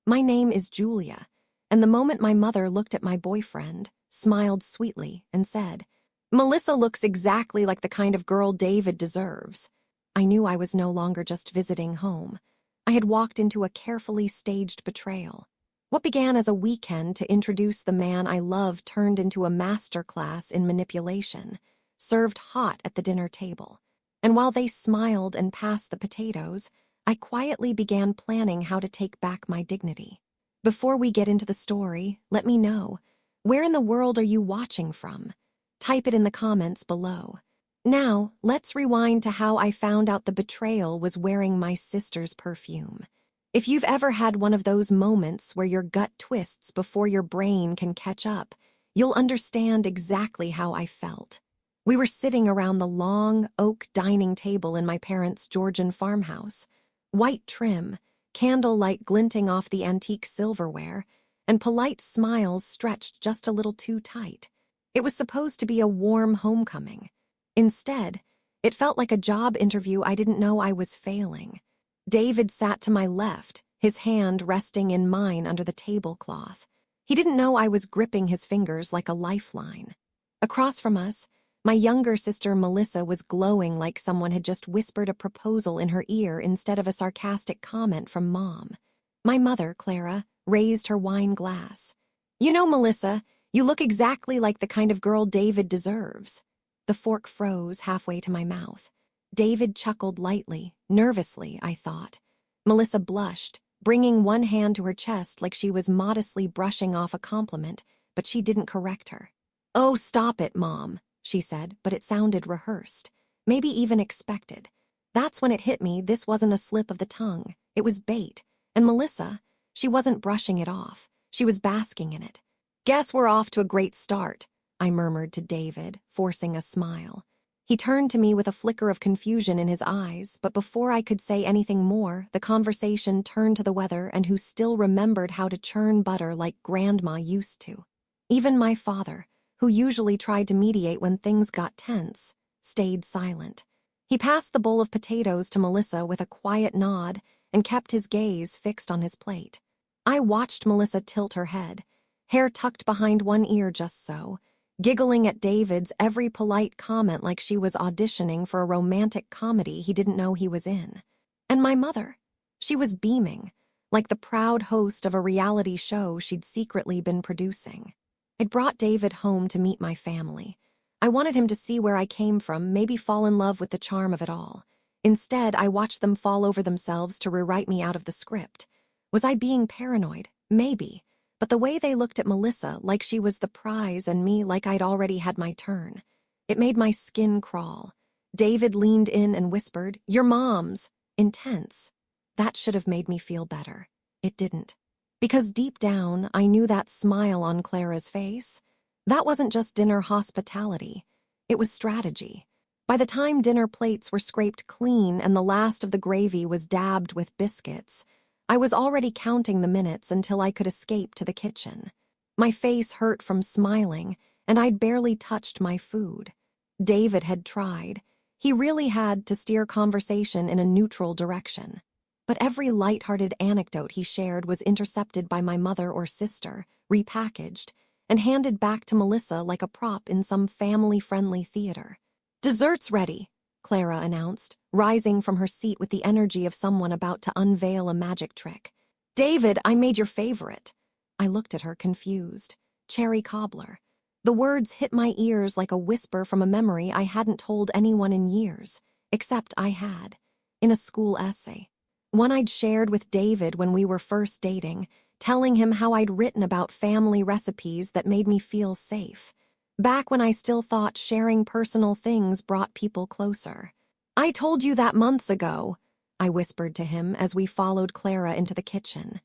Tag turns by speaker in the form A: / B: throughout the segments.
A: My name is Julia, and the moment my mother looked at my boyfriend, smiled sweetly, and said, Melissa looks exactly like the kind of girl David deserves. I knew I was no longer just visiting home. I had walked into a carefully staged betrayal. What began as a weekend to introduce the man I loved turned into a masterclass in manipulation, served hot at the dinner table. And while they smiled and passed the potatoes, I quietly began planning how to take back my dignity. Before we get into the story, let me know, where in the world are you watching from? Type it in the comments below. Now, let's rewind to how I found out the betrayal was wearing my sister's perfume. If you've ever had one of those moments where your gut twists before your brain can catch up, you'll understand exactly how I felt. We were sitting around the long oak dining table in my parents' Georgian farmhouse. White trim, candlelight glinting off the antique silverware, and polite smiles stretched just a little too tight. It was supposed to be a warm homecoming. Instead, it felt like a job interview I didn't know I was failing. David sat to my left, his hand resting in mine under the tablecloth. He didn't know I was gripping his fingers like a lifeline. Across from us, my younger sister Melissa was glowing like someone had just whispered a proposal in her ear instead of a sarcastic comment from Mom. My mother, Clara, raised her wine glass. You know, Melissa, you look exactly like the kind of girl David deserves. The fork froze halfway to my mouth. David chuckled lightly, nervously, I thought. Melissa blushed, bringing one hand to her chest like she was modestly brushing off a compliment, but she didn't correct her. Oh, stop it, Mom, she said, but it sounded rehearsed, maybe even expected. That's when it hit me this wasn't a slip of the tongue. It was bait. And Melissa, she wasn't brushing it off. She was basking in it. Guess we're off to a great start, I murmured to David, forcing a smile. He turned to me with a flicker of confusion in his eyes, but before I could say anything more, the conversation turned to the weather and who still remembered how to churn butter like Grandma used to. Even my father, who usually tried to mediate when things got tense, stayed silent. He passed the bowl of potatoes to Melissa with a quiet nod and kept his gaze fixed on his plate. I watched Melissa tilt her head, hair tucked behind one ear just so, giggling at David's every polite comment like she was auditioning for a romantic comedy he didn't know he was in. And my mother, she was beaming, like the proud host of a reality show she'd secretly been producing. I'd brought David home to meet my family. I wanted him to see where I came from, maybe fall in love with the charm of it all. Instead, I watched them fall over themselves to rewrite me out of the script. Was I being paranoid? Maybe. But the way they looked at Melissa, like she was the prize and me like I'd already had my turn, it made my skin crawl. David leaned in and whispered, "Your mom's," intense. That should have made me feel better. It didn't. Because deep down, I knew that smile on Clara's face. That wasn't just dinner hospitality. It was strategy. By the time dinner plates were scraped clean and the last of the gravy was dabbed with biscuits, I was already counting the minutes until I could escape to the kitchen. My face hurt from smiling, and I'd barely touched my food. David had tried. He really had to steer conversation in a neutral direction. But every light-hearted anecdote he shared was intercepted by my mother or sister, repackaged, and handed back to Melissa like a prop in some family-friendly theater. "Dessert's ready," Clara announced, rising from her seat with the energy of someone about to unveil a magic trick. "David, I made your favorite." I looked at her confused. Cherry cobbler. The words hit my ears like a whisper from a memory I hadn't told anyone in years, except I had, in a school essay. One I'd shared with David when we were first dating, telling him how I'd written about family recipes that made me feel safe. Back when I still thought sharing personal things brought people closer. "I told you that months ago," I whispered to him as we followed Clara into the kitchen.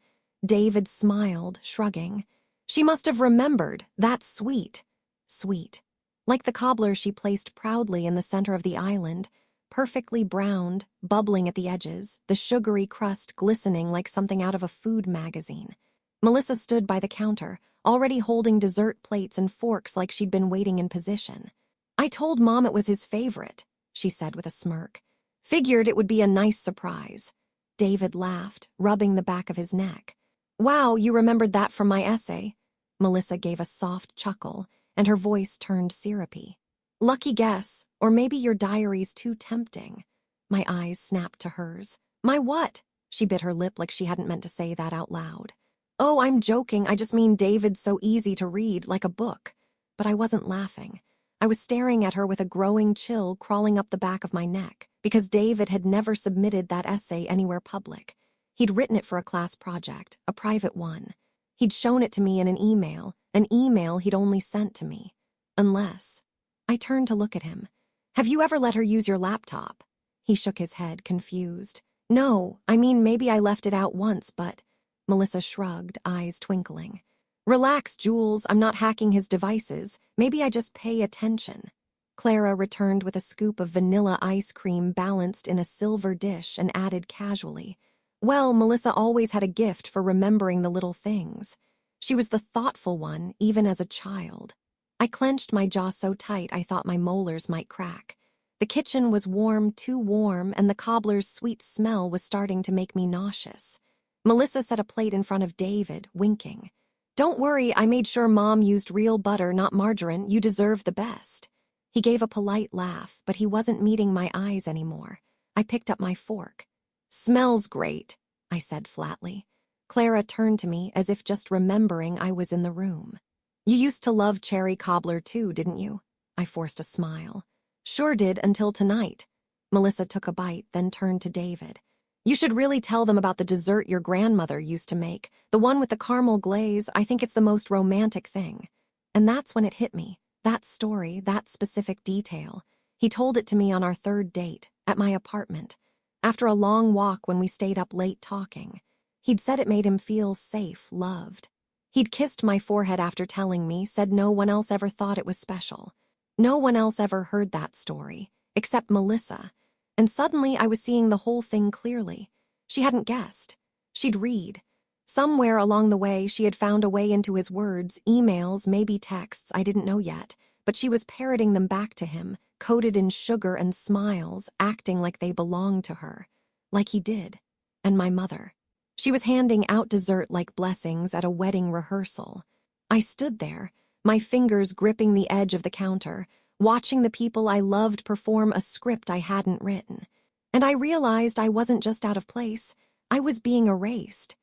A: David smiled, shrugging. "She must have remembered. That's sweet." Sweet. Like the cobbler she placed proudly in the center of the island, perfectly browned, bubbling at the edges, the sugary crust glistening like something out of a food magazine. Melissa stood by the counter, already holding dessert plates and forks like she'd been waiting in position. "I told Mom it was his favorite," she said with a smirk. "Figured it would be a nice surprise." David laughed, rubbing the back of his neck. Wow, you remembered that from my essay. Melissa gave a soft chuckle, and her voice turned syrupy. Lucky guess, or maybe your diary's too tempting. My eyes snapped to hers. My what? She bit her lip like she hadn't meant to say that out loud. Oh, I'm joking, I just mean David's so easy to read, like a book. But I wasn't laughing. I was staring at her with a growing chill crawling up the back of my neck, because David had never submitted that essay anywhere public. He'd written it for a class project, a private one. He'd shown it to me in an email he'd only sent to me. Unless. I turned to look at him. Have you ever let her use your laptop? He shook his head, confused. No, I mean maybe I left it out once, but… Melissa shrugged, eyes twinkling. Relax, Jules, I'm not hacking his devices. Maybe I just pay attention. Clara returned with a scoop of vanilla ice cream balanced in a silver dish and added casually, well, Melissa always had a gift for remembering the little things. She was the thoughtful one, even as a child. I clenched my jaw so tight I thought my molars might crack. The kitchen was warm, too warm, and the cobbler's sweet smell was starting to make me nauseous. Melissa set a plate in front of David, winking. Don't worry, I made sure Mom used real butter, not margarine. You deserve the best. He gave a polite laugh, but he wasn't meeting my eyes anymore. I picked up my fork. Smells great, I said flatly. Clara turned to me as if just remembering I was in the room. You used to love cherry cobbler too, didn't you? I forced a smile. Sure did until tonight. Melissa took a bite, then turned to David. You should really tell them about the dessert your grandmother used to make, the one with the caramel glaze. I think it's the most romantic thing. And that's when it hit me, that story, that specific detail. He told it to me on our third date, at my apartment, after a long walk when we stayed up late talking. He'd said it made him feel safe, loved. He'd kissed my forehead after telling me, said no one else ever thought it was special. No one else ever heard that story, except Melissa. And suddenly I was seeing the whole thing clearly. She hadn't guessed. She'd read. Somewhere along the way, she had found a way into his words, emails, maybe texts, I didn't know yet, but she was parroting them back to him, coated in sugar and smiles, acting like they belonged to her. Like he did. And my mother. She was handing out dessert like blessings at a wedding rehearsal. I stood there, my fingers gripping the edge of the counter, watching the people I loved perform a script I hadn't written. And I realized I wasn't just out of place, I was being erased.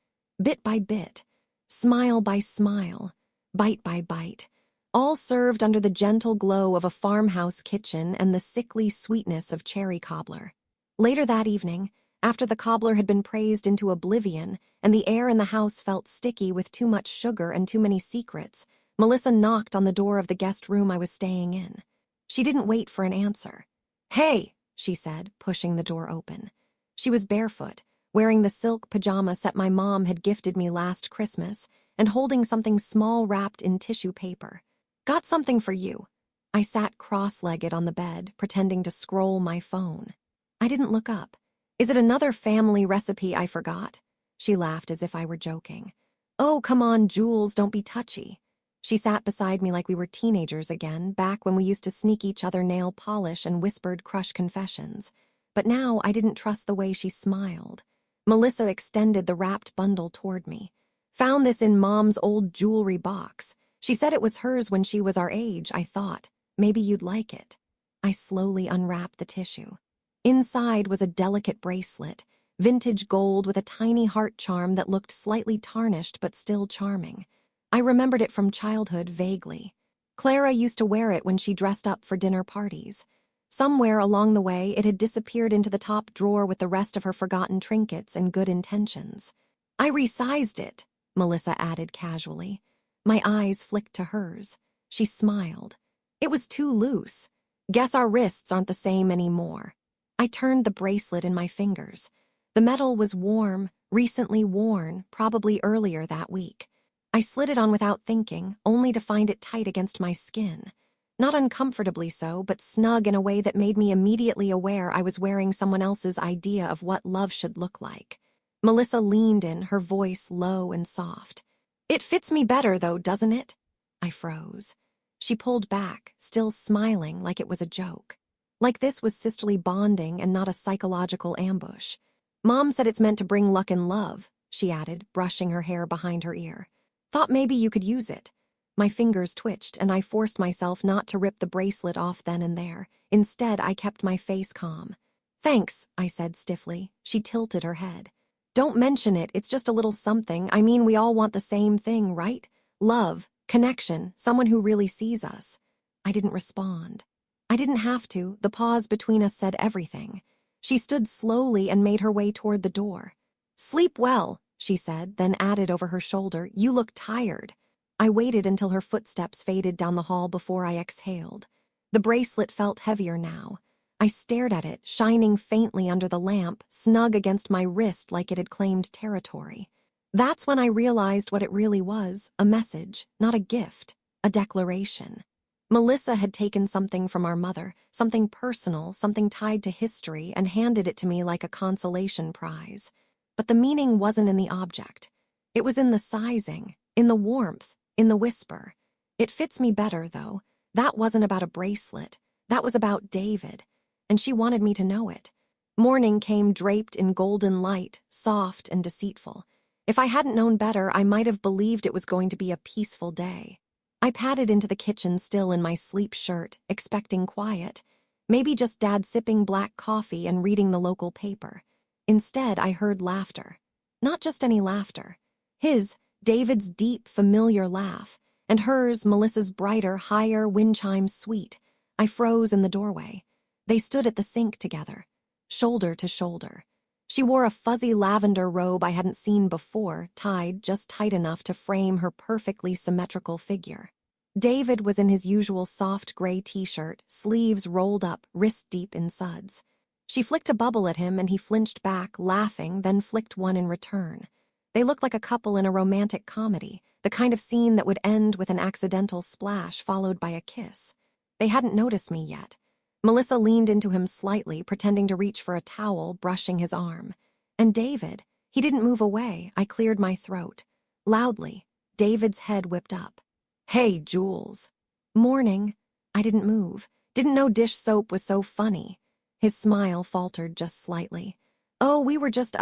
A: Bit by bit, smile by smile, bite by bite, all served under the gentle glow of a farmhouse kitchen and the sickly sweetness of cherry cobbler. Later that evening, after the cobbler had been praised into oblivion and the air in the house felt sticky with too much sugar and too many secrets, Melissa knocked on the door of the guest room I was staying in. She didn't wait for an answer. Hey, she said, pushing the door open. She was barefoot, wearing the silk pajama set my mom had gifted me last Christmas, and holding something small wrapped in tissue paper. Got something for you. I sat cross-legged on the bed, pretending to scroll my phone. I didn't look up. Is it another family recipe I forgot? She laughed as if I were joking. Oh, come on, Jules, don't be touchy. She sat beside me like we were teenagers again, back when we used to sneak each other nail polish and whispered crush confessions. But now I didn't trust the way she smiled. Melissa extended the wrapped bundle toward me. Found this in Mom's old jewelry box. She said it was hers when she was our age, I thought. Maybe you'd like it. I slowly unwrapped the tissue. Inside was a delicate bracelet, vintage gold with a tiny heart charm that looked slightly tarnished but still charming. I remembered it from childhood vaguely. Clara used to wear it when she dressed up for dinner parties. Somewhere along the way, it had disappeared into the top drawer with the rest of her forgotten trinkets and good intentions. I resized it, Melissa added casually. My eyes flicked to hers. She smiled. It was too loose. Guess our wrists aren't the same anymore. I turned the bracelet in my fingers. The metal was warm, recently worn, probably earlier that week. I slid it on without thinking, only to find it tight against my skin. Not uncomfortably so, but snug in a way that made me immediately aware I was wearing someone else's idea of what love should look like. Melissa leaned in, her voice low and soft. It fits me better, though, doesn't it? I froze. She pulled back, still smiling like it was a joke. Like this was sisterly bonding and not a psychological ambush. Mom said it's meant to bring luck and love, she added, brushing her hair behind her ear. Thought maybe you could use it. My fingers twitched, and I forced myself not to rip the bracelet off then and there. Instead, I kept my face calm. Thanks, I said stiffly. She tilted her head. Don't mention it, it's just a little something. I mean, we all want the same thing, right? Love, connection, someone who really sees us. I didn't respond. I didn't have to. The pause between us said everything. She stood slowly and made her way toward the door. Sleep well, she said, then added over her shoulder, you look tired. I waited until her footsteps faded down the hall before I exhaled. The bracelet felt heavier now. I stared at it, shining faintly under the lamp, snug against my wrist like it had claimed territory. That's when I realized what it really was, a message, not a gift, a declaration. Melissa had taken something from our mother, something personal, something tied to history, and handed it to me like a consolation prize. But the meaning wasn't in the object. It was in the sizing, in the warmth, in the whisper. It fits me better, though. That wasn't about a bracelet. That was about David. And she wanted me to know it. Morning came draped in golden light, soft and deceitful. If I hadn't known better, I might have believed it was going to be a peaceful day. I padded into the kitchen still in my sleep shirt, expecting quiet. Maybe just Dad sipping black coffee and reading the local paper. Instead, I heard laughter. Not just any laughter. His, David's deep, familiar laugh, and hers, Melissa's brighter, higher, wind chimes sweet. I froze in the doorway. They stood at the sink together, shoulder to shoulder. She wore a fuzzy lavender robe I hadn't seen before, tied just tight enough to frame her perfectly symmetrical figure. David was in his usual soft gray t-shirt, sleeves rolled up, wrist deep in suds. She flicked a bubble at him and he flinched back, laughing, then flicked one in return. They looked like a couple in a romantic comedy, the kind of scene that would end with an accidental splash followed by a kiss. They hadn't noticed me yet. Melissa leaned into him slightly, pretending to reach for a towel, brushing his arm. And David, he didn't move away. I cleared my throat. Loudly, David's head whipped up. Hey, Jules. Morning. I didn't move. Didn't know dish soap was so funny. His smile faltered just slightly. Oh, we were just,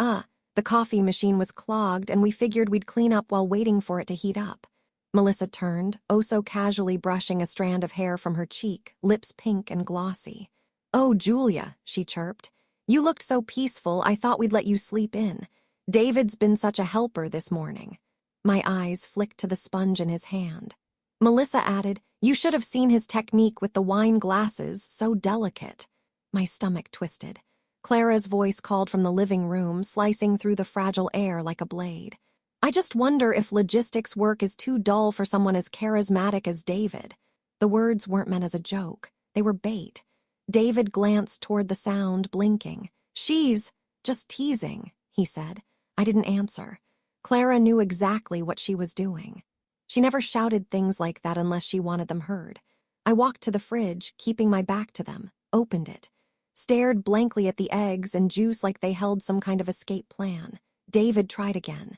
A: the coffee machine was clogged and we figured we'd clean up while waiting for it to heat up. Melissa turned, oh so casually brushing a strand of hair from her cheek, lips pink and glossy. Oh, Julia, she chirped. You looked so peaceful, I thought we'd let you sleep in. David's been such a helper this morning. My eyes flicked to the sponge in his hand. Melissa added, you should have seen his technique with the wine glasses, so delicate. My stomach twisted. Clara's voice called from the living room, slicing through the fragile air like a blade. I just wonder if logistics work is too dull for someone as charismatic as David. The words weren't meant as a joke. They were bait. David glanced toward the sound, blinking. She's just teasing, he said. I didn't answer. Clara knew exactly what she was doing. She never shouted things like that unless she wanted them heard. I walked to the fridge, keeping my back to them, opened it, stared blankly at the eggs and juice like they held some kind of escape plan. David tried again.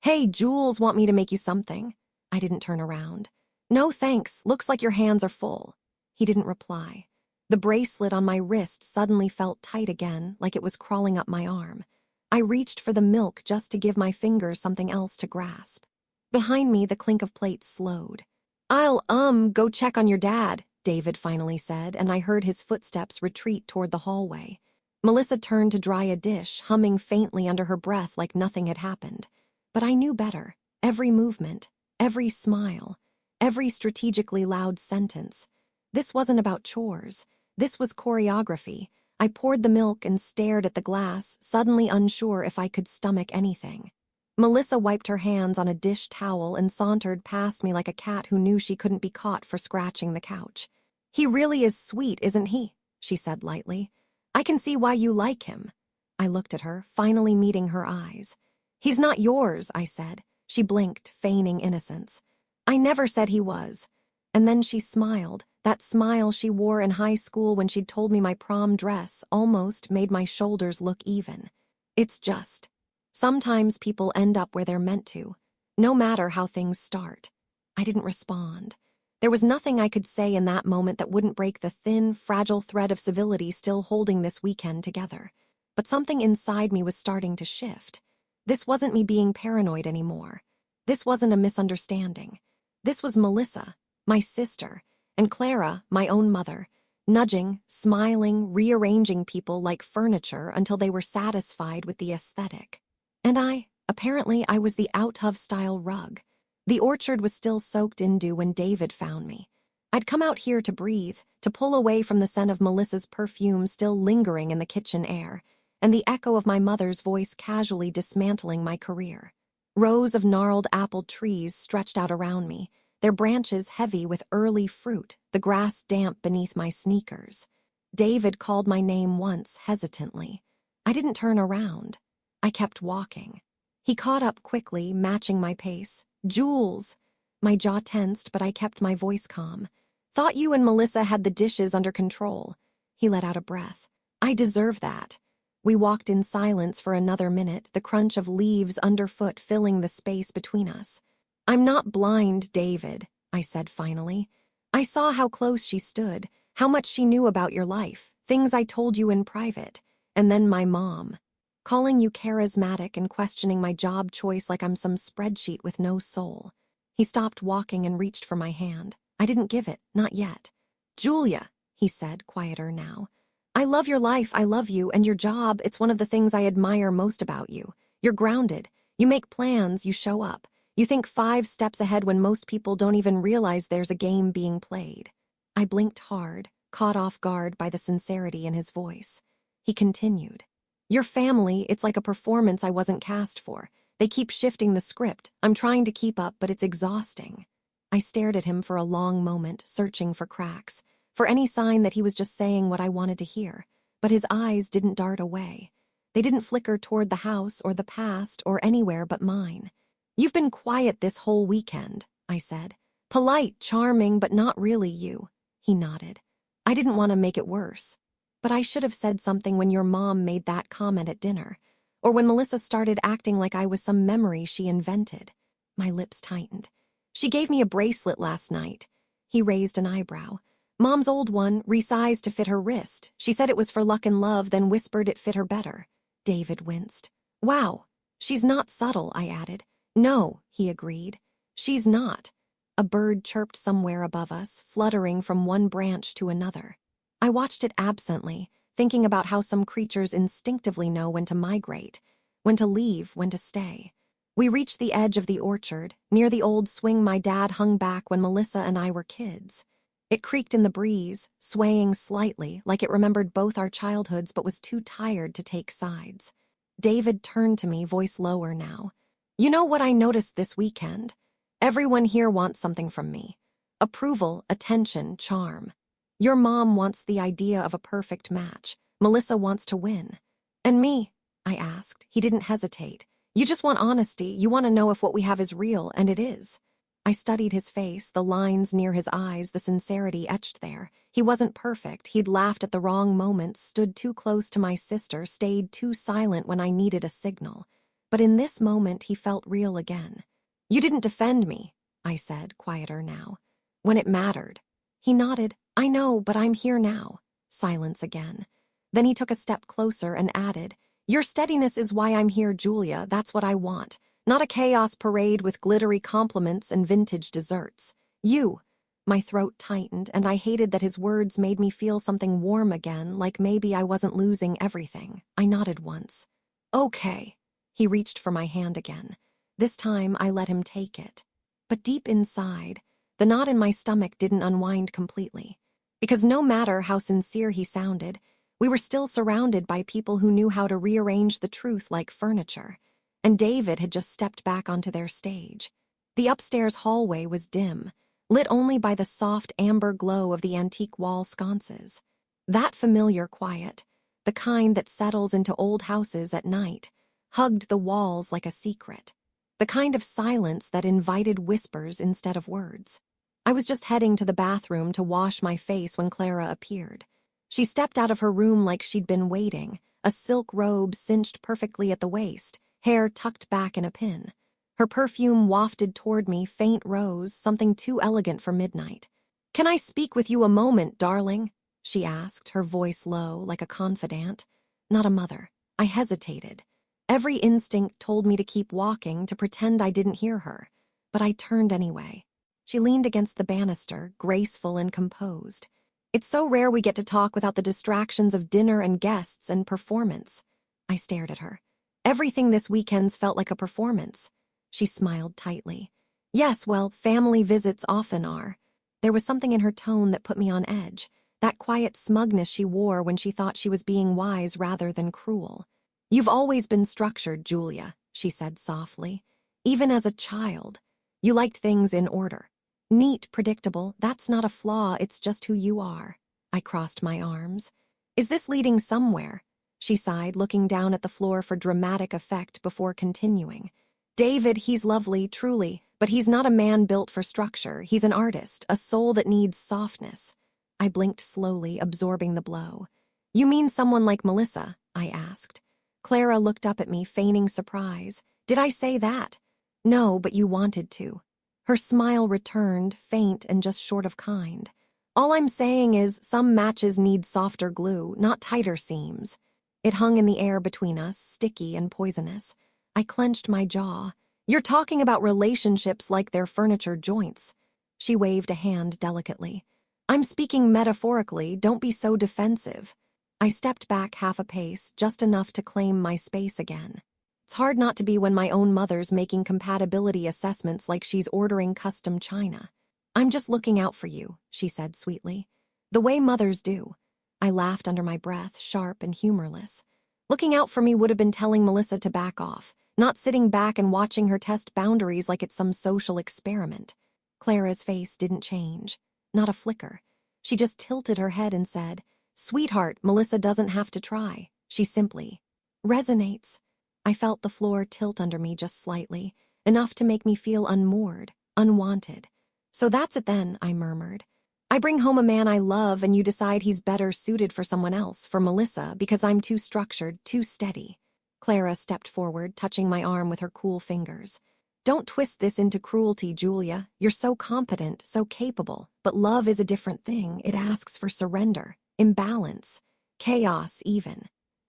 A: Hey, Jules, want me to make you something? I didn't turn around. No, thanks. Looks like your hands are full. He didn't reply. The bracelet on my wrist suddenly felt tight again, like it was crawling up my arm. I reached for the milk just to give my fingers something else to grasp. Behind me, the clink of plates slowed. I'll, go check on your dad, David finally said, and I heard his footsteps retreat toward the hallway. Melissa turned to dry a dish, humming faintly under her breath like nothing had happened. But I knew better. Every movement, every smile, every strategically loud sentence. This wasn't about chores. This was choreography. I poured the milk and stared at the glass, suddenly unsure if I could stomach anything. Melissa wiped her hands on a dish towel and sauntered past me like a cat who knew she couldn't be caught for scratching the couch. He really is sweet, isn't he? She said lightly. I can see why you like him. I looked at her, finally meeting her eyes. He's not yours, I said. She blinked, feigning innocence. I never said he was. And then she smiled. That smile she wore in high school when she'd told me my prom dress almost made my shoulders look even. It's just. Sometimes people end up where they're meant to, no matter how things start. I didn't respond. There was nothing I could say in that moment that wouldn't break the thin, fragile thread of civility still holding this weekend together. But something inside me was starting to shift. This wasn't me being paranoid anymore. This wasn't a misunderstanding. This was Melissa, my sister, and Clara, my own mother, nudging, smiling, rearranging people like furniture until they were satisfied with the aesthetic. And apparently I was the out-of-style rug. The orchard was still soaked in dew when David found me. I'd come out here to breathe, to pull away from the scent of Melissa's perfume still lingering in the kitchen air, and the echo of my mother's voice casually dismantling my career. Rows of gnarled apple trees stretched out around me, their branches heavy with early fruit, the grass damp beneath my sneakers. David called my name once, hesitantly. I didn't turn around. I kept walking. He caught up quickly, matching my pace. "Jules!" My jaw tensed, but I kept my voice calm. "Thought you and Melissa had the dishes under control." He let out a breath. "I deserve that." We walked in silence for another minute, the crunch of leaves underfoot filling the space between us. "I'm not blind, David," I said finally. "I saw how close she stood, how much she knew about your life, things I told you in private, and then my mom. Calling you charismatic and questioning my job choice like I'm some spreadsheet with no soul." He stopped walking and reached for my hand. I didn't give it, not yet. "Julia," he said, quieter now. "I love your life, I love you, and your job, it's one of the things I admire most about you. You're grounded. You make plans, you show up. You think 5 steps ahead when most people don't even realize there's a game being played." I blinked hard, caught off guard by the sincerity in his voice. He continued. "Your family, it's like a performance I wasn't cast for. They keep shifting the script. I'm trying to keep up, but it's exhausting." I stared at him for a long moment, searching for cracks, for any sign that he was just saying what I wanted to hear. But his eyes didn't dart away. They didn't flicker toward the house or the past or anywhere but mine. "You've been quiet this whole weekend," I said. "Polite, charming, but not really you." He nodded. "I didn't want to make it worse. But I should have said something when your mom made that comment at dinner, or when Melissa started acting like I was some memory she invented." My lips tightened. "She gave me a bracelet last night." He raised an eyebrow. "Mom's old one, resized to fit her wrist. She said it was for luck and love, then whispered it fit her better." David winced. "Wow, she's not subtle," I added. "No," he agreed. "She's not." A bird chirped somewhere above us, fluttering from one branch to another. I watched it absently, thinking about how some creatures instinctively know when to migrate, when to leave, when to stay. We reached the edge of the orchard, near the old swing my dad hung back when Melissa and I were kids. It creaked in the breeze, swaying slightly, like it remembered both our childhoods but was too tired to take sides. David turned to me, voice lower now. "You know what I noticed this weekend? Everyone here wants something from me. Approval, attention, charm. Your mom wants the idea of a perfect match. Melissa wants to win. And me?" I asked. He didn't hesitate. "You just want honesty. You want to know if what we have is real, and it is." I studied his face, the lines near his eyes, the sincerity etched there. He wasn't perfect. He'd laughed at the wrong moments, stood too close to my sister, stayed too silent when I needed a signal. But in this moment, he felt real again. "You didn't defend me," I said, quieter now. "When it mattered." He nodded. "I know, but I'm here now." Silence again. Then he took a step closer and added, "Your steadiness is why I'm here, Julia. That's what I want. Not a chaos parade with glittery compliments and vintage desserts. You." My throat tightened, and I hated that his words made me feel something warm again, like maybe I wasn't losing everything. I nodded once. "Okay." He reached for my hand again. This time I let him take it. But deep inside, the knot in my stomach didn't unwind completely. Because no matter how sincere he sounded, we were still surrounded by people who knew how to rearrange the truth like furniture. And David had just stepped back onto their stage. The upstairs hallway was dim, lit only by the soft amber glow of the antique wall sconces. That familiar quiet, the kind that settles into old houses at night, hugged the walls like a secret. The kind of silence that invited whispers instead of words. I was just heading to the bathroom to wash my face when Clara appeared. She stepped out of her room like she'd been waiting, a silk robe cinched perfectly at the waist, hair tucked back in a pin. Her perfume wafted toward me, faint rose, something too elegant for midnight. "Can I speak with you a moment, darling?" she asked, her voice low, like a confidant. Not a mother. I hesitated. Every instinct told me to keep walking, to pretend I didn't hear her. But I turned anyway. She leaned against the banister, graceful and composed. It's so rare we get to talk without the distractions of dinner and guests and performance. I stared at her. Everything this weekend's felt like a performance. She smiled tightly. Yes, well, family visits often are. There was something in her tone that put me on edge, that quiet smugness she wore when she thought she was being wise rather than cruel. You've always been structured, Julia, she said softly. Even as a child. You liked things in order. Neat, predictable, that's not a flaw, it's just who you are. I crossed my arms. Is this leading somewhere? She sighed, looking down at the floor for dramatic effect before continuing. David, he's lovely, truly, but he's not a man built for structure. He's an artist, a soul that needs softness. I blinked slowly, absorbing the blow. You mean someone like Melissa? I asked. Clara looked up at me, feigning surprise. Did I say that? No, but you wanted to. Her smile returned, faint and just short of kind. All I'm saying is some matches need softer glue, not tighter seams. It hung in the air between us, sticky and poisonous. I clenched my jaw. You're talking about relationships like they're furniture joints. She waved a hand delicately. I'm speaking metaphorically, don't be so defensive. I stepped back half a pace, just enough to claim my space again. It's hard not to be when my own mother's making compatibility assessments like she's ordering custom china. I'm just looking out for you, she said sweetly. The way mothers do. I laughed under my breath, sharp and humorless. Looking out for me would have been telling Melissa to back off, not sitting back and watching her test boundaries like it's some social experiment. Clara's face didn't change, not a flicker. She just tilted her head and said, Sweetheart, Melissa doesn't have to try. She simply resonates. I felt the floor tilt under me just slightly, enough to make me feel unmoored, unwanted. So that's it then, I murmured. I bring home a man I love and you decide he's better suited for someone else, for Melissa, because I'm too structured, too steady. Clara stepped forward, touching my arm with her cool fingers. Don't twist this into cruelty, Julia. You're so competent, so capable, but love is a different thing. It asks for surrender, imbalance, chaos even.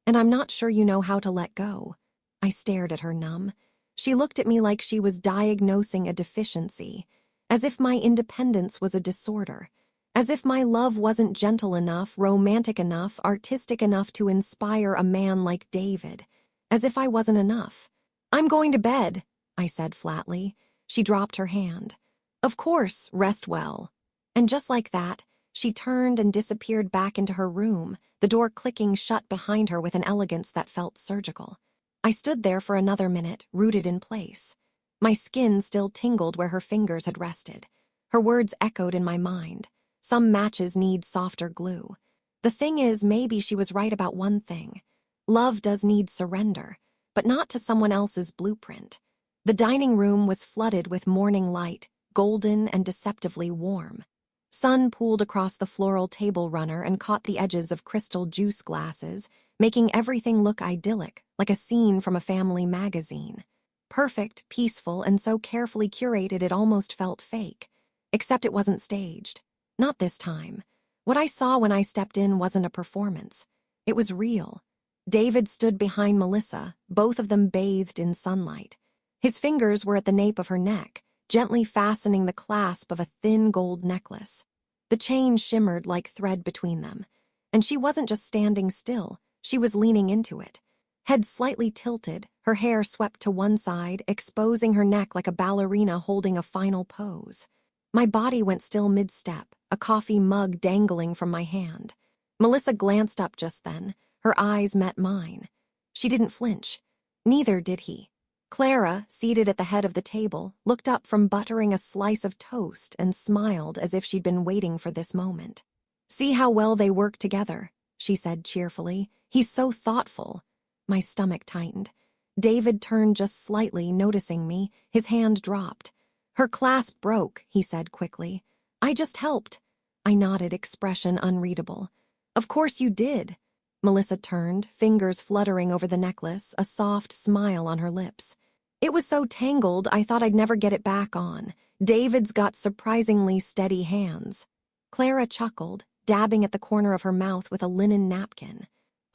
A: And I'm not sure you know how to let go. I stared at her numb. She looked at me like she was diagnosing a deficiency, as if my independence was a disorder, as if my love wasn't gentle enough, romantic enough, artistic enough to inspire a man like David, as if I wasn't enough. I'm going to bed, I said flatly. She dropped her hand. Of course, rest well. And just like that, she turned and disappeared back into her room, the door clicking shut behind her with an elegance that felt surgical. I stood there for another minute, rooted in place. My skin still tingled where her fingers had rested. Her words echoed in my mind. Some matches need softer glue. The thing is, maybe she was right about one thing. Love does need surrender, but not to someone else's blueprint. The dining room was flooded with morning light, golden and deceptively warm. Sun pooled across the floral table runner and caught the edges of crystal juice glasses, making everything look idyllic, like a scene from a family magazine. Perfect, peaceful, and so carefully curated it almost felt fake. Except it wasn't staged. Not this time. What I saw when I stepped in wasn't a performance. It was real. David stood behind Melissa, both of them bathed in sunlight. His fingers were at the nape of her neck, gently fastening the clasp of a thin gold necklace. The chain shimmered like thread between them. And she wasn't just standing still, she was leaning into it. Head slightly tilted, her hair swept to one side, exposing her neck like a ballerina holding a final pose. My body went still mid-step, a coffee mug dangling from my hand. Melissa glanced up just then. Her eyes met mine. She didn't flinch. Neither did he. Clara, seated at the head of the table, looked up from buttering a slice of toast and smiled as if she'd been waiting for this moment. See how well they work together, she said cheerfully. He's so thoughtful. My stomach tightened. David turned just slightly, noticing me. His hand dropped. Her clasp broke, he said quickly. I just helped. I nodded, expression unreadable. Of course you did. Melissa turned, fingers fluttering over the necklace, a soft smile on her lips. It was so tangled, I thought I'd never get it back on. David's got surprisingly steady hands. Clara chuckled, dabbing at the corner of her mouth with a linen napkin.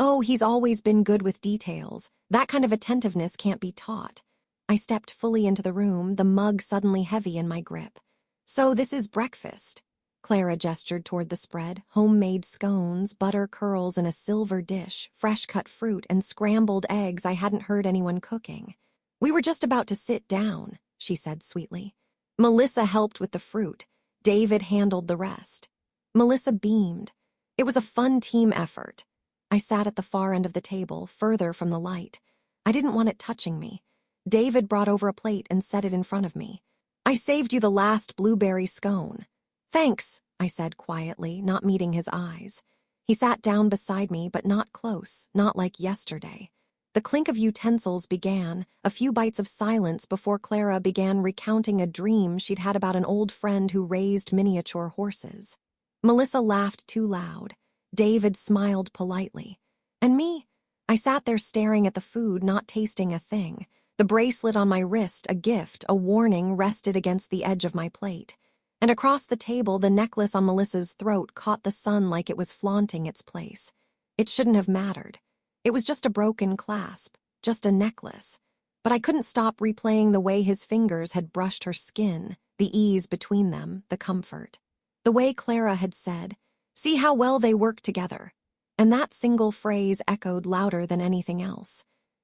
A: Oh, he's always been good with details. That kind of attentiveness can't be taught. I stepped fully into the room, the mug suddenly heavy in my grip. So this is breakfast. Clara gestured toward the spread, homemade scones, butter curls in a silver dish, fresh-cut fruit, and scrambled eggs I hadn't heard anyone cooking. We were just about to sit down, she said sweetly. Melissa helped with the fruit. David handled the rest. Melissa beamed. It was a fun team effort. I sat at the far end of the table, further from the light. I didn't want it touching me. David brought over a plate and set it in front of me. I saved you the last blueberry scone. Thanks, I said quietly, not meeting his eyes. He sat down beside me, but not close, not like yesterday. The clink of utensils began, a few bites of silence before Clara began recounting a dream she'd had about an old friend who raised miniature horses. Melissa laughed too loud. David smiled politely. And me? I sat there staring at the food, not tasting a thing. The bracelet on my wrist, a gift, a warning, rested against the edge of my plate. And across the table, the necklace on Melissa's throat caught the sun like it was flaunting its place. It shouldn't have mattered. It was just a broken clasp, just a necklace. But I couldn't stop replaying the way his fingers had brushed her skin, the ease between them, the comfort. The way Clara had said, "See how well they work together." And that single phrase echoed louder than anything else.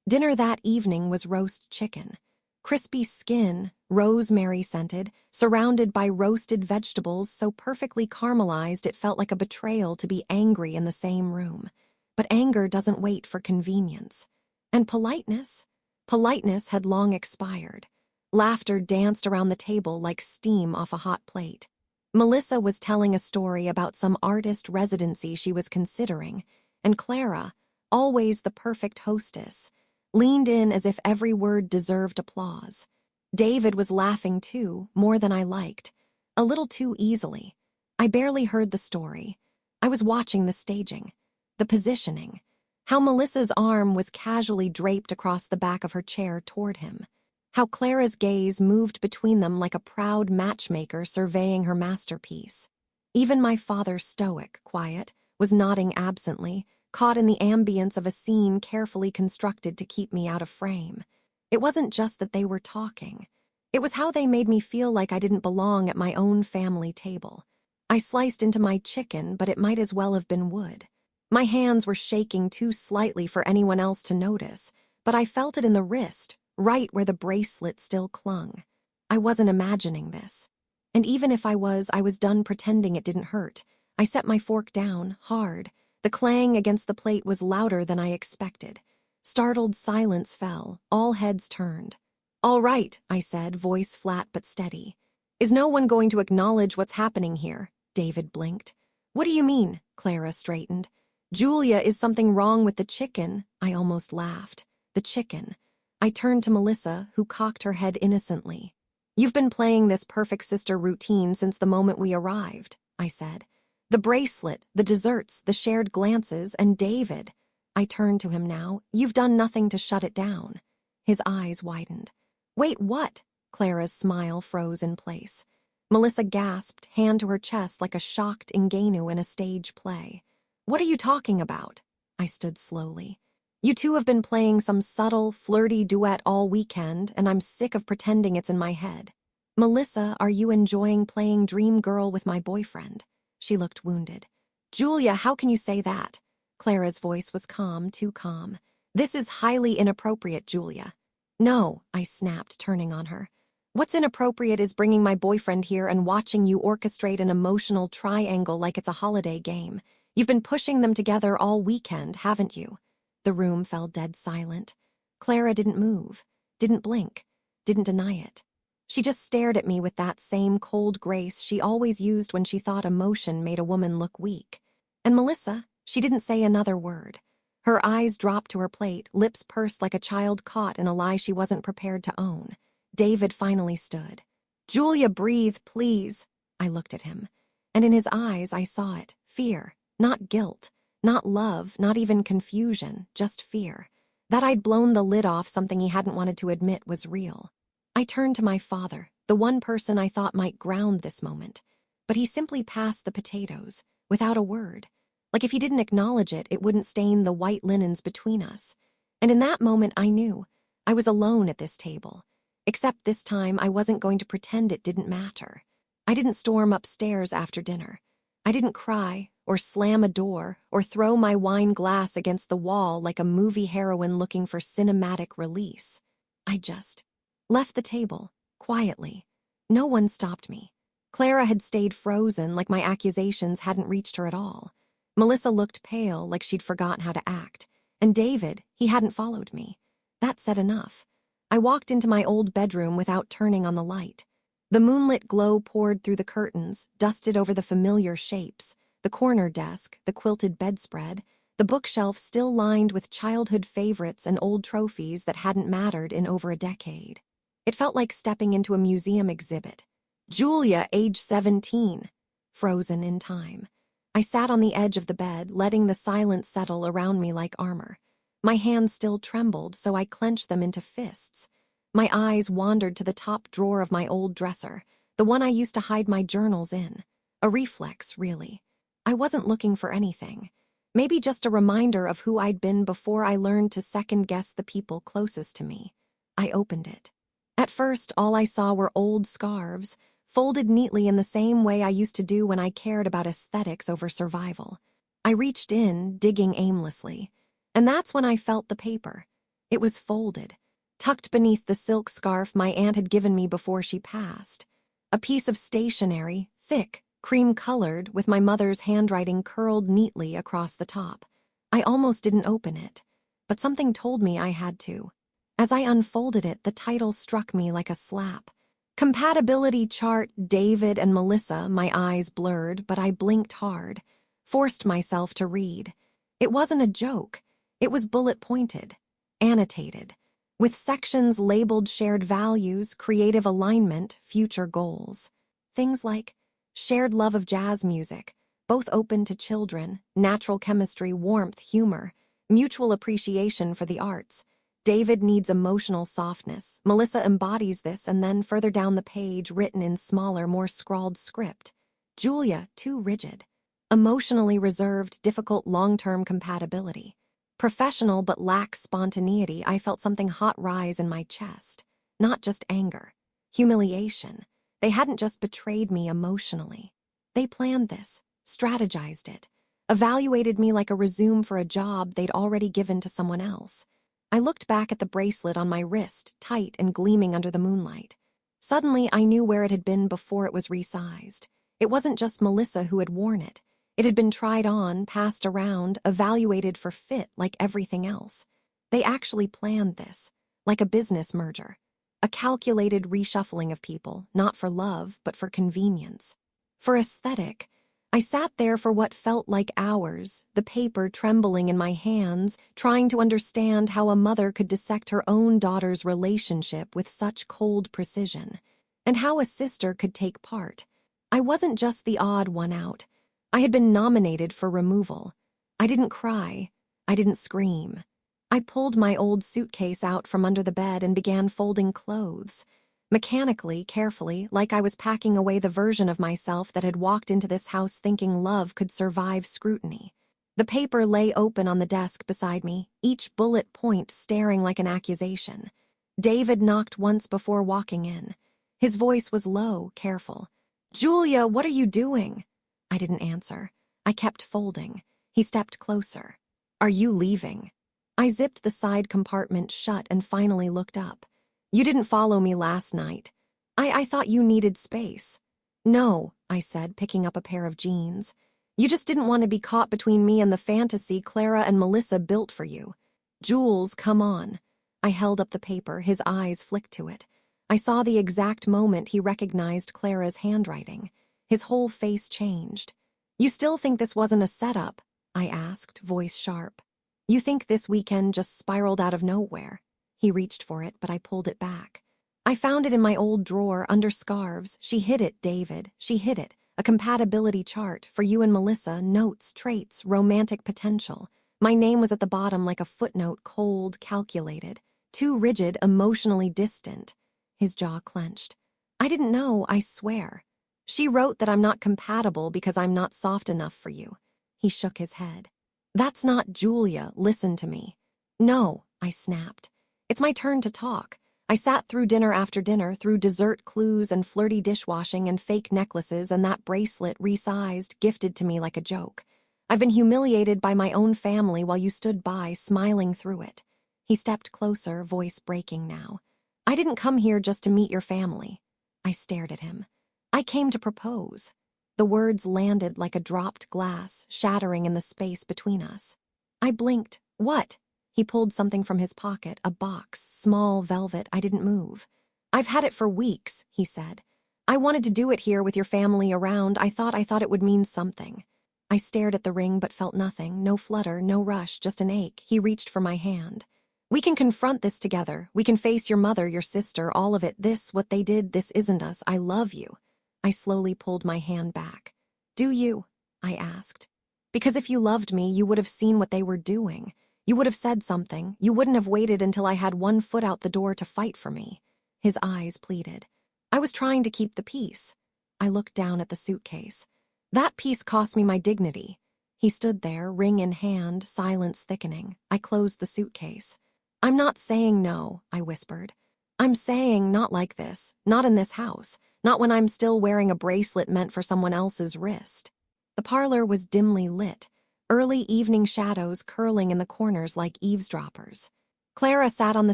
A: Dinner that evening was roast chicken. Crispy skin, rosemary-scented, surrounded by roasted vegetables so perfectly caramelized it felt like a betrayal to be angry in the same room. But anger doesn't wait for convenience. And politeness? Politeness had long expired. Laughter danced around the table like steam off a hot plate. Melissa was telling a story about some artist residency she was considering, and Clara, always the perfect hostess, leaned in as if every word deserved applause. David was laughing too, more than I liked, a little too easily. I barely heard the story. I was watching the staging, the positioning, how Melissa's arm was casually draped across the back of her chair toward him, how Clara's gaze moved between them like a proud matchmaker surveying her masterpiece. Even my father, stoic, quiet, was nodding absently, caught in the ambience of a scene carefully constructed to keep me out of frame. It wasn't just that they were talking. It was how they made me feel like I didn't belong at my own family table. I sliced into my chicken, but it might as well have been wood. My hands were shaking too slightly for anyone else to notice, but I felt it in the wrist, right where the bracelet still clung. I wasn't imagining this. And even if I was done pretending it didn't hurt. I set my fork down, hard. The clang against the plate was louder than I expected. Startled silence fell, all heads turned. "All right," I said, voice flat but steady. "Is no one going to acknowledge what's happening here?" David blinked. "What do you mean?" Clara straightened. "Julia, is something wrong with the chicken?" I almost laughed. The chicken. I turned to Melissa, who cocked her head innocently. "You've been playing this perfect sister routine since the moment we arrived," I said. "The bracelet, the desserts, the shared glances, and David." I turned to him now. "You've done nothing to shut it down." His eyes widened. "Wait, what?" Clara's smile froze in place. Melissa gasped, hand to her chest like a shocked ingenue in a stage play. "What are you talking about?" I stood slowly. "You two have been playing some subtle, flirty duet all weekend, and I'm sick of pretending it's in my head. Melissa, are you enjoying playing dream girl with my boyfriend?" She looked wounded. "Julia, how can you say that?" Clara's voice was calm, too calm. "This is highly inappropriate, Julia." "No," I snapped, turning on her. "What's inappropriate is bringing my boyfriend here and watching you orchestrate an emotional triangle like it's a holiday game. You've been pushing them together all weekend, haven't you?" The room fell dead silent. Clara didn't move, didn't blink, didn't deny it. She just stared at me with that same cold grace she always used when she thought emotion made a woman look weak. And Melissa, she didn't say another word. Her eyes dropped to her plate, lips pursed like a child caught in a lie she wasn't prepared to own. David finally stood. "Julia, breathe, please." I looked at him, and in his eyes I saw it, fear, not guilt, not love, not even confusion, just fear. That I'd blown the lid off something he hadn't wanted to admit was real. I turned to my father, the one person I thought might ground this moment, but he simply passed the potatoes, without a word. Like if he didn't acknowledge it, it wouldn't stain the white linens between us. And in that moment, I knew I was alone at this table. Except this time, I wasn't going to pretend it didn't matter. I didn't storm upstairs after dinner. I didn't cry, or slam a door, or throw my wine glass against the wall like a movie heroine looking for cinematic release. I just left the table, quietly. No one stopped me. Clara had stayed frozen like my accusations hadn't reached her at all. Melissa looked pale like she'd forgotten how to act. And David, he hadn't followed me. That said enough. I walked into my old bedroom without turning on the light. The moonlit glow poured through the curtains, dusted over the familiar shapes, the corner desk, the quilted bedspread, the bookshelf still lined with childhood favorites and old trophies that hadn't mattered in over a decade. It felt like stepping into a museum exhibit. Julia, age 17, frozen in time. I sat on the edge of the bed, letting the silence settle around me like armor. My hands still trembled, so I clenched them into fists. My eyes wandered to the top drawer of my old dresser, the one I used to hide my journals in. A reflex, really. I wasn't looking for anything. Maybe just a reminder of who I'd been before I learned to second-guess the people closest to me. I opened it. At first, all I saw were old scarves, folded neatly in the same way I used to do when I cared about aesthetics over survival. I reached in, digging aimlessly. And that's when I felt the paper. It was folded, tucked beneath the silk scarf my aunt had given me before she passed. A piece of stationery, thick, cream-colored, with my mother's handwriting curled neatly across the top. I almost didn't open it, but something told me I had to. As I unfolded it, the title struck me like a slap. Compatibility chart, David and Melissa. My eyes blurred, but I blinked hard, forced myself to read. It wasn't a joke. It was bullet-pointed, annotated, with sections labeled shared values, creative alignment, future goals. Things like shared love of jazz music, both open to children, natural chemistry, warmth, humor, mutual appreciation for the arts. David needs emotional softness. Melissa embodies this, and then further down the page, written in smaller, more scrawled script. Julia, too rigid. Emotionally reserved, difficult long-term compatibility. Professional but lacks spontaneity. I felt something hot rise in my chest. Not just anger. Humiliation. They hadn't just betrayed me emotionally. They planned this, strategized it, evaluated me like a resume for a job they'd already given to someone else. I looked back at the bracelet on my wrist, tight and gleaming under the moonlight. Suddenly, I knew where it had been before it was resized. It wasn't just Melissa who had worn it. It had been tried on, passed around, evaluated for fit like everything else. They actually planned this, like a business merger. A calculated reshuffling of people, not for love, but for convenience. For aesthetic, I sat there for what felt like hours, the paper trembling in my hands, trying to understand how a mother could dissect her own daughter's relationship with such cold precision, and how a sister could take part. I wasn't just the odd one out. I had been nominated for removal. I didn't cry. I didn't scream. I pulled my old suitcase out from under the bed and began folding clothes. Mechanically, carefully, like I was packing away the version of myself that had walked into this house thinking love could survive scrutiny. The paper lay open on the desk beside me, each bullet point staring like an accusation. David knocked once before walking in. His voice was low, careful. "Julia, what are you doing?" I didn't answer. I kept folding. He stepped closer. "Are you leaving?" I zipped the side compartment shut and finally looked up. "You didn't follow me last night. I thought you needed space." "No," I said, picking up a pair of jeans. "You just didn't want to be caught between me and the fantasy Clara and Melissa built for you." "Jules, come on." I held up the paper, his eyes flicked to it. I saw the exact moment he recognized Clara's handwriting. His whole face changed. "You still think this wasn't a setup?" I asked, voice sharp. "You think this weekend just spiraled out of nowhere?" He reached for it, but I pulled it back. "I found it in my old drawer, under scarves. She hid it, David. She hid it. A compatibility chart, for you and Melissa, notes, traits, romantic potential. My name was at the bottom like a footnote, cold, calculated. Too rigid, emotionally distant." His jaw clenched. "I didn't know, I swear. She wrote that I'm not compatible because I'm not soft enough for you." He shook his head. That's not Julia, listen to me. No, I snapped. It's my turn to talk. I sat through dinner after dinner, through dessert clues and flirty dishwashing and fake necklaces and that bracelet resized, gifted to me like a joke. I've been humiliated by my own family while you stood by, smiling through it. He stepped closer, voice breaking now. I didn't come here just to meet your family. I stared at him. I came to propose. The words landed like a dropped glass, shattering in the space between us. I blinked. What? He pulled something from his pocket, a box, small velvet. I didn't move. I've had it for weeks, he said. I wanted to do it here with your family around. I thought it would mean something. I stared at the ring but felt nothing, no flutter, no rush, just an ache. He reached for my hand. We can confront this together. We can face your mother, your sister, all of it. This, what they did, this isn't us. I love you. I slowly pulled my hand back. Do you? I asked. Because if you loved me, you would have seen what they were doing. You would have said something. You wouldn't have waited until I had one foot out the door to fight for me. His eyes pleaded. I was trying to keep the peace. I looked down at the suitcase. That piece cost me my dignity. He stood there, ring in hand, silence thickening. I closed the suitcase. I'm not saying no, I whispered. I'm saying not like this, not in this house, not when I'm still wearing a bracelet meant for someone else's wrist. The parlor was dimly lit, early evening shadows curling in the corners like eavesdroppers. Clara sat on the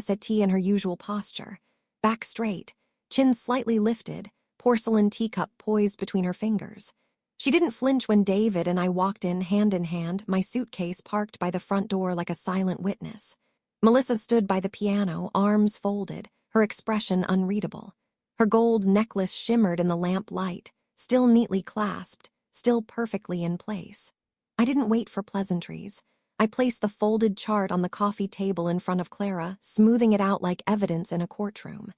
A: settee in her usual posture, back straight, chin slightly lifted, porcelain teacup poised between her fingers. She didn't flinch when David and I walked in hand, my suitcase parked by the front door like a silent witness. Melissa stood by the piano, arms folded, her expression unreadable. Her gold necklace shimmered in the lamp light, still neatly clasped, still perfectly in place. I didn't wait for pleasantries. I placed the folded chart on the coffee table in front of Clara, smoothing it out like evidence in a courtroom.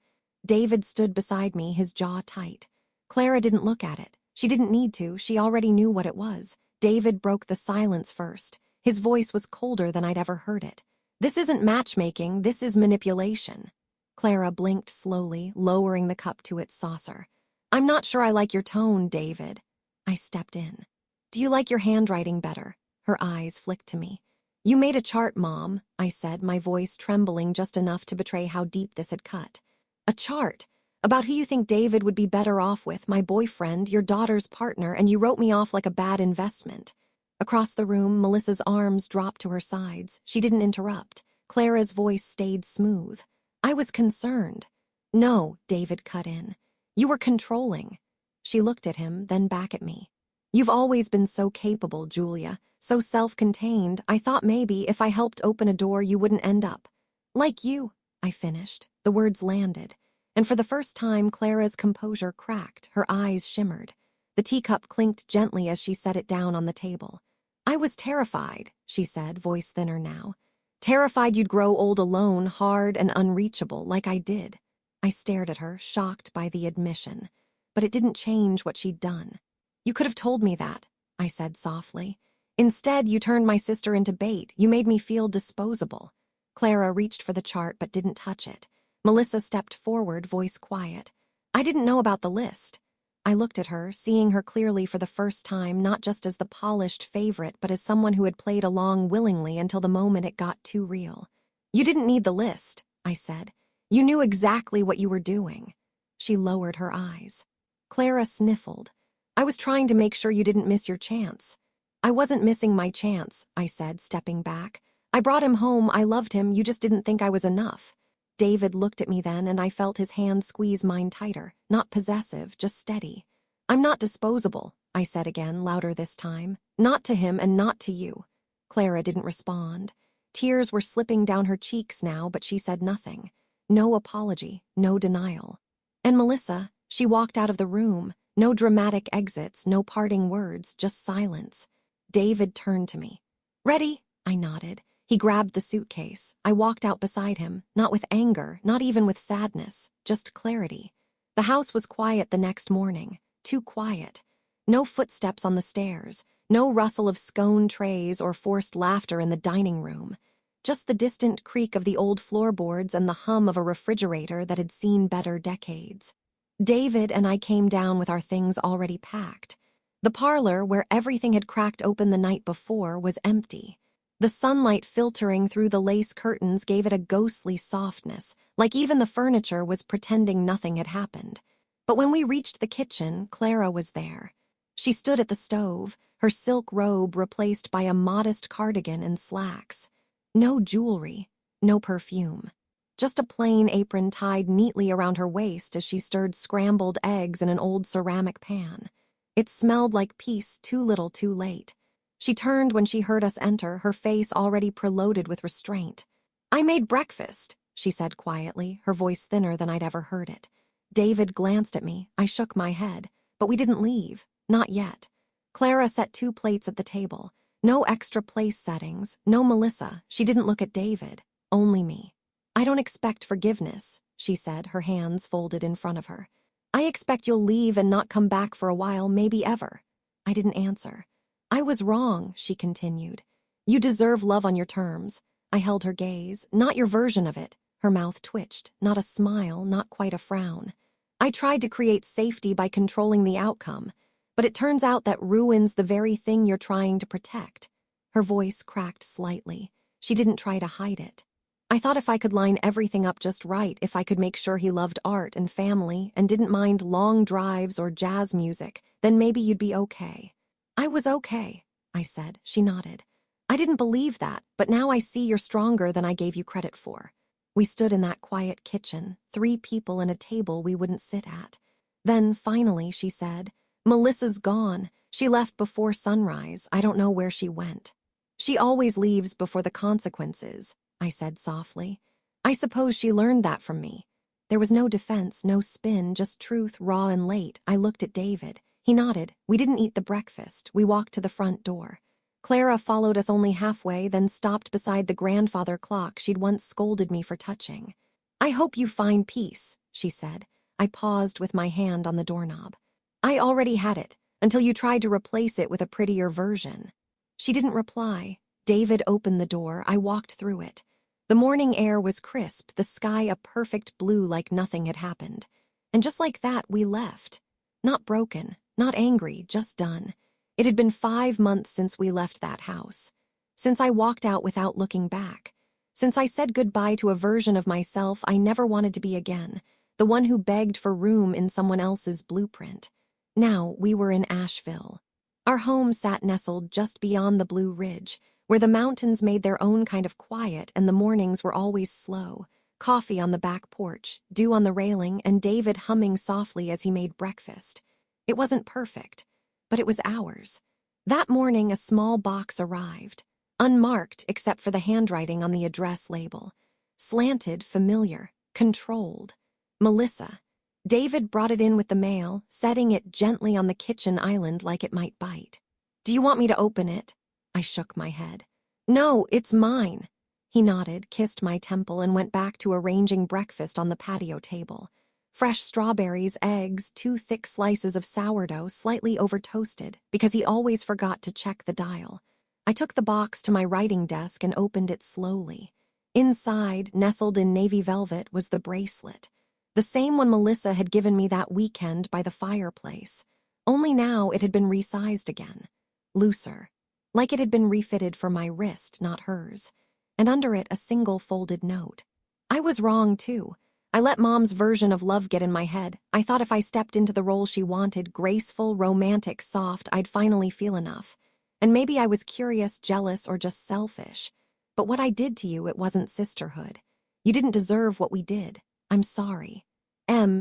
A: David stood beside me, his jaw tight. Clara didn't look at it. She didn't need to. She already knew what it was. David broke the silence first. His voice was colder than I'd ever heard it. This isn't matchmaking, this is manipulation. Clara blinked slowly, lowering the cup to its saucer. I'm not sure I like your tone, David. I stepped in. Do you like your handwriting better? Her eyes flicked to me. You made a chart, Mom, I said, my voice trembling just enough to betray how deep this had cut. A chart? About who you think David would be better off with, my boyfriend, your daughter's partner, and you wrote me off like a bad investment. Across the room, Melissa's arms dropped to her sides. She didn't interrupt. Clara's voice stayed smooth. I was concerned. No, David cut in. You were controlling. She looked at him, then back at me. You've always been so capable, Julia, so self-contained. I thought maybe if I helped open a door, you wouldn't end up. Like you, I finished. The words landed. And for the first time, Clara's composure cracked. Her eyes shimmered. The teacup clinked gently as she set it down on the table. I was terrified, she said, voice thinner now. Terrified you'd grow old alone, hard and unreachable, like I did. I stared at her, shocked by the admission. But it didn't change what she'd done. You could have told me that, I said softly. Instead, you turned my sister into bait. You made me feel disposable. Clara reached for the chart but didn't touch it. Melissa stepped forward, voice quiet. I didn't know about the list. I looked at her, seeing her clearly for the first time, not just as the polished favorite, but as someone who had played along willingly until the moment it got too real. You didn't need the list, I said. You knew exactly what you were doing. She lowered her eyes. Clara sniffled. I was trying to make sure you didn't miss your chance. I wasn't missing my chance, I said, stepping back. I brought him home, I loved him, you just didn't think I was enough. David looked at me then, and I felt his hand squeeze mine tighter, not possessive, just steady. I'm not disposable, I said again, louder this time. Not to him and not to you. Clara didn't respond. Tears were slipping down her cheeks now, but she said nothing. No apology, no denial. And Melissa, she walked out of the room. No dramatic exits, no parting words, just silence. David turned to me. Ready? I nodded. He grabbed the suitcase. I walked out beside him, not with anger, not even with sadness, just clarity. The house was quiet the next morning, too quiet. No footsteps on the stairs, no rustle of scone trays or forced laughter in the dining room. Just the distant creak of the old floorboards and the hum of a refrigerator that had seen better decades. David and I came down with our things already packed. The parlor, where everything had cracked open the night before, was empty. The sunlight filtering through the lace curtains gave it a ghostly softness, like even the furniture was pretending nothing had happened. But when we reached the kitchen, Clara was there. She stood at the stove, her silk robe replaced by a modest cardigan and slacks. No jewelry, no perfume. Just a plain apron tied neatly around her waist as she stirred scrambled eggs in an old ceramic pan. It smelled like peace too little too late. She turned when she heard us enter, her face already preloaded with restraint. "I made breakfast," she said quietly, her voice thinner than I'd ever heard it. David glanced at me. I shook my head. But we didn't leave. Not yet. Clara set 2 plates at the table. No extra place settings, no Melissa. She didn't look at David. Only me. "I don't expect forgiveness," she said, her hands folded in front of her. "I expect you'll leave and not come back for a while, maybe ever." I didn't answer. "I was wrong," she continued. "You deserve love on your terms." I held her gaze. "Not your version of it." Her mouth twitched. Not a smile, not quite a frown. "I tried to create safety by controlling the outcome, but it turns out that ruins the very thing you're trying to protect." Her voice cracked slightly. She didn't try to hide it. "I thought if I could line everything up just right, if I could make sure he loved art and family and didn't mind long drives or jazz music, then maybe you'd be okay." "I was okay," I said. She nodded. "I didn't believe that, but now I see you're stronger than I gave you credit for." We stood in that quiet kitchen, 3 people and a table we wouldn't sit at. Then, finally, she said, "Melissa's gone. She left before sunrise. I don't know where she went." "She always leaves before the consequences," I said softly. "I suppose she learned that from me." There was no defense, no spin, just truth, raw and late. I looked at David. He nodded. We didn't eat the breakfast. We walked to the front door. Clara followed us only halfway, then stopped beside the grandfather clock she'd once scolded me for touching. "I hope you find peace," she said. I paused with my hand on the doorknob. "I already had it, until you tried to replace it with a prettier version." She didn't reply. David opened the door. I walked through it. The morning air was crisp, the sky a perfect blue like nothing had happened. And just like that, we left. Not broken, not angry, just done. It had been 5 months since we left that house. Since I walked out without looking back. Since I said goodbye to a version of myself I never wanted to be again, the one who begged for room in someone else's blueprint. Now we were in Asheville. Our home sat nestled just beyond the Blue Ridge, where the mountains made their own kind of quiet and the mornings were always slow. Coffee on the back porch, dew on the railing, and David humming softly as he made breakfast. It wasn't perfect, but it was ours. That morning a small box arrived, unmarked except for the handwriting on the address label. Slanted, familiar, controlled. Melissa. David brought it in with the mail, setting it gently on the kitchen island like it might bite. "Do you want me to open it?" I shook my head. "No, it's mine." He nodded, kissed my temple, and went back to arranging breakfast on the patio table. Fresh strawberries, eggs, 2 thick slices of sourdough slightly over-toasted because he always forgot to check the dial. I took the box to my writing desk and opened it slowly. Inside, nestled in navy velvet, was the bracelet. The same one Melissa had given me that weekend by the fireplace. Only now it had been resized again. Looser. Like it had been refitted for my wrist, not hers. And under it a single folded note. I was wrong, too. I let Mom's version of love get in my head. I thought if I stepped into the role she wanted, graceful, romantic, soft, I'd finally feel enough. And maybe I was curious, jealous, or just selfish. But what I did to you, it wasn't sisterhood. You didn't deserve what we did. I'm sorry.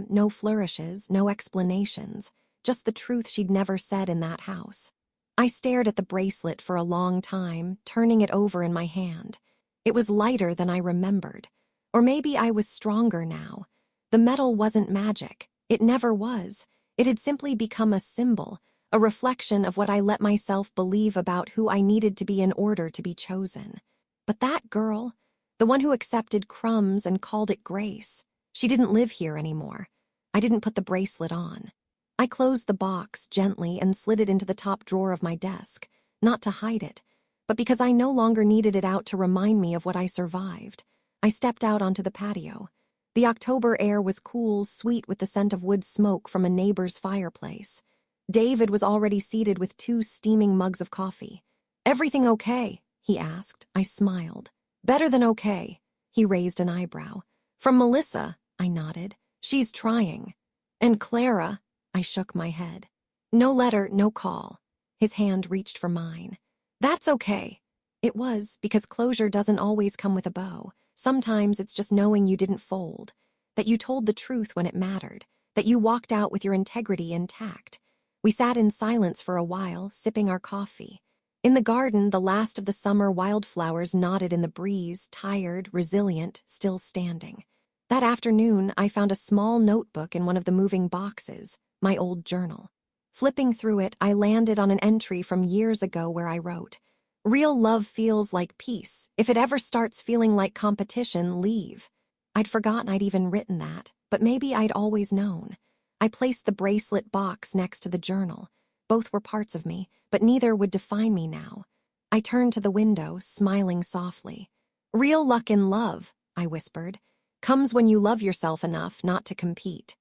A: No flourishes, no explanations. Just the truth she'd never said in that house. I stared at the bracelet for a long time, turning it over in my hand. It was lighter than I remembered. Or maybe I was stronger now. The metal wasn't magic. It never was. It had simply become a symbol, a reflection of what I let myself believe about who I needed to be in order to be chosen. But that girl, the one who accepted crumbs and called it grace, she didn't live here anymore. I didn't put the bracelet on. I closed the box gently and slid it into the top drawer of my desk, not to hide it, but because I no longer needed it out to remind me of what I survived. I stepped out onto the patio. The October air was cool, sweet with the scent of wood smoke from a neighbor's fireplace. David was already seated with 2 steaming mugs of coffee. "Everything okay?" he asked. I smiled. "Better than okay." He raised an eyebrow. "From Melissa," I nodded. "She's trying." "And Clara?" I shook my head. "No letter, no call." His hand reached for mine. "That's okay." It was, because closure doesn't always come with a bow. Sometimes it's just knowing you didn't fold, that you told the truth when it mattered, that you walked out with your integrity intact. We sat in silence for a while, sipping our coffee. In the garden, the last of the summer wildflowers nodded in the breeze, tired, resilient, still standing. That afternoon, I found a small notebook in one of the moving boxes, my old journal. Flipping through it, I landed on an entry from years ago where I wrote, "Real love feels like peace. If it ever starts feeling like competition, leave." I'd forgotten I'd even written that, but maybe I'd always known. I placed the bracelet box next to the journal. Both were parts of me, but neither would define me now. I turned to the window, smiling softly. "Real luck in love," I whispered, "comes when you love yourself enough not to compete."